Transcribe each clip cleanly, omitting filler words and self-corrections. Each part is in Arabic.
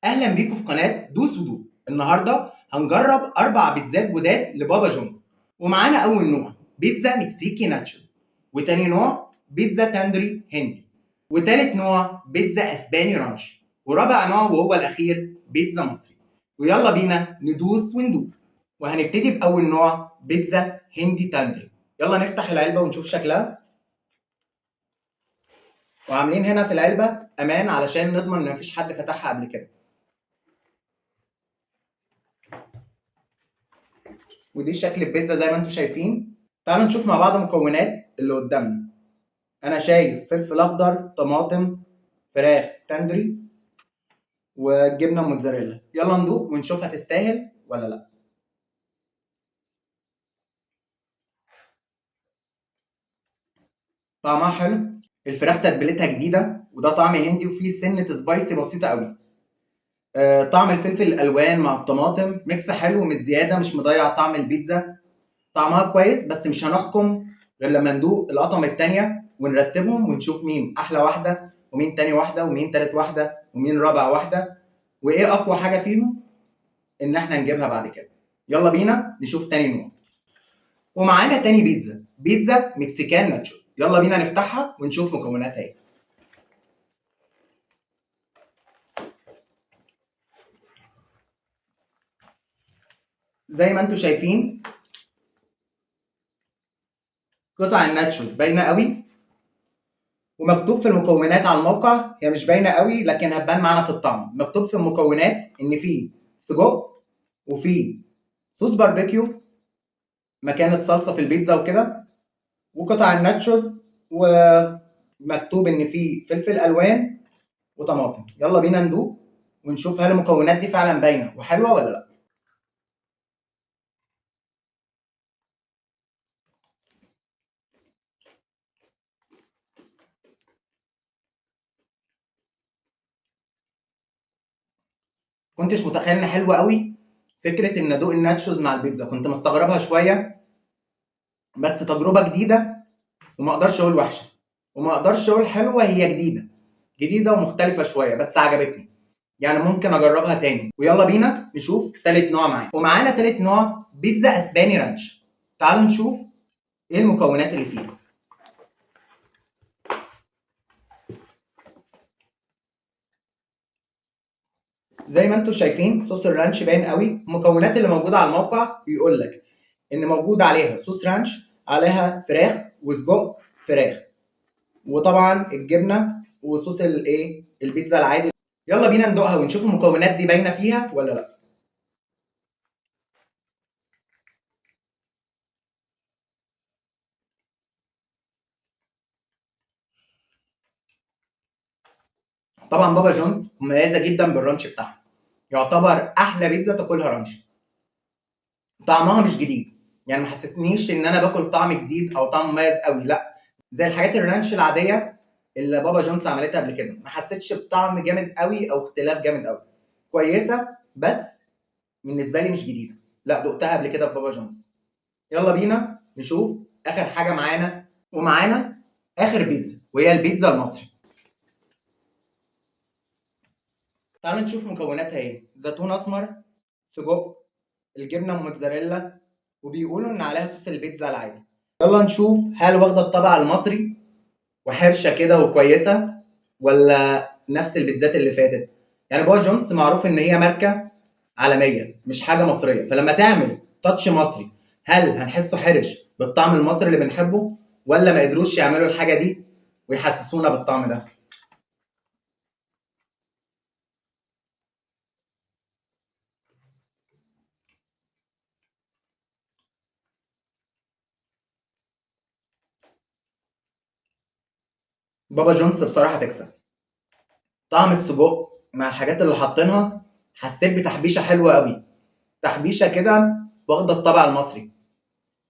اهلا بيكم في قناه دوس ودوق. النهارده هنجرب 4 بيتزات جداد لبابا جونز، ومعانا اول نوع بيتزا مكسيكي ناتشوز، وتاني نوع بيتزا تاندري هندي، وتالت نوع بيتزا اسباني رانش، ورابع نوع وهو الاخير بيتزا مصري. ويلا بينا ندوس وندوق. وهنبتدي باول نوع بيتزا هندي تاندري. يلا نفتح العلبه ونشوف شكلها. وعاملين هنا في العلبه امان علشان نضمن ان مفيش حد فتحها قبل كده. ودي شكل البيتزا زي ما انتم شايفين. تعالوا نشوف مع بعض المكونات اللي قدامنا. انا شايف فلفل اخضر، طماطم، فراخ تندري، وجبنه موتزاريلا. يلا ندوق ونشوف هتستاهل ولا لا. طعمها حلو، الفراخ تتبيلتها جديده، وده طعم هندي وفيه سنه سبايسي بسيطه قوي. طعم الفلفل الالوان مع الطماطم ميكس حلو، مش زياده، مش مضيع طعم البيتزا. طعمها كويس، بس مش هنحكم غير لما ندوق الأطعم التانية ونرتبهم ونشوف مين أحلى واحدة ومين تاني واحدة ومين تالت واحدة ومين رابع واحدة، وإيه أقوى حاجة فيهم إن إحنا نجيبها بعد كده. يلا بينا نشوف تاني نوع. ومعانا تاني بيتزا مكسيكان ناتشو. يلا بينا نفتحها ونشوف مكوناتها إيه. زي ما انتم شايفين قطع الناتشوز باينة قوي، ومكتوب في المكونات على الموقع، هي مش باينه قوي لكن هتبان معانا في الطعم. مكتوب في المكونات ان في سجق، وفي صوص باربيكيو مكان الصلصه في البيتزا وكده، وقطع الناتشوز، ومكتوب ان في فلفل الوان وطماطم. يلا بينا ندوق ونشوف هل المكونات دي فعلا باينه وحلوه ولا لا. كنتش متخيل ان حلوه قوي. فكره ان ادوق الناتشوز مع البيتزا كنت مستغربها شويه، بس تجربه جديده، وما اقدرش اقول وحشه وما اقدرش اقول حلوه. هي جديده ومختلفه شويه، بس عجبتني، يعني ممكن اجربها تاني. ويلا بينا نشوف تالت نوع معانا. ومعانا تالت نوع بيتزا اسباني رانش. تعالوا نشوف ايه المكونات اللي فيها. زي ما انتم شايفين صوص الرانش باين قوي. المكونات اللي موجوده على الموقع بيقول لك ان موجود عليها صوص رانش، عليها فراخ وسجق فراخ، وطبعا الجبنه وصوص الايه البيتزا العادي. يلا بينا ندوقها ونشوف المكونات دي باينه فيها ولا لا. طبعا بابا جونز مميزه جدا بالرانش بتاعها، يعتبر احلى بيتزا تاكلها رانش. طعمها مش جديد، يعني ما حسسنيش ان انا باكل طعم جديد او طعم مميز قوي، لا. زي الحاجات الرانش العاديه اللي بابا جونز عملتها قبل كده، ما حسيتش بطعم جامد قوي او اختلاف جامد قوي. كويسه، بس بالنسبه لي مش جديده، لا دقتها قبل كده في بابا جونز. يلا بينا نشوف اخر حاجه معانا. ومعانا اخر بيتزا وهي البيتزا المصري. تعالوا نشوف مكوناتها ايه. زيتون اسمر، سجق، الجبنه الموتزاريلا، وبيقولوا ان عليها صوص البيتزا العادي. يلا نشوف هل واخده الطابع المصري وحرشه كده وكويسه، ولا نفس البيتزات اللي فاتت. يعني بابا جونز معروف ان هي ماركه عالميه مش حاجه مصريه، فلما تعمل تاتش مصري هل هنحسه حرش بالطعم المصري اللي بنحبه، ولا ما قدروش يعملوا الحاجه دي ويحسسونا بالطعم ده. بابا جونز بصراحه تكسب. طعم السجق مع الحاجات اللي حاطينها حسيت بتحبيشه حلوه قوي، تحبيشه كده واخده الطابع المصري.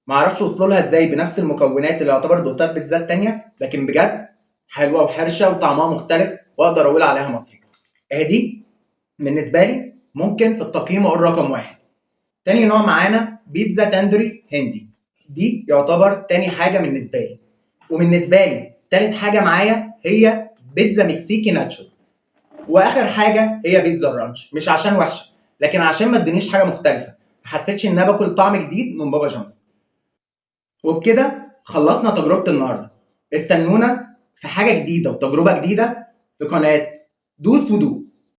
ما اعرفش وصلوا لها ازاي بنفس المكونات اللي يعتبر دوقتها في بيتزات تانية، لكن بجد حلوه وحرشه وطعمها مختلف، واقدر اقول عليها مصري. اهي دي بالنسبه لي ممكن في التقييم اقول رقم واحد. تاني نوع معانا بيتزا تاندري هندي. دي يعتبر تاني حاجه بالنسبه لي. وبالنسبه لي تالت حاجه معايا هي بيتزا مكسيكي ناتشوز. واخر حاجه هي بيتزا الرانش، مش عشان وحشه لكن عشان ما ادانيش حاجه مختلفه، ما حسيتش ان انا باكل طعم جديد من بابا جونز. وبكده خلصنا تجربه النهارده. استنونا في حاجه جديده وتجربه جديده في قناه دوس ودوق.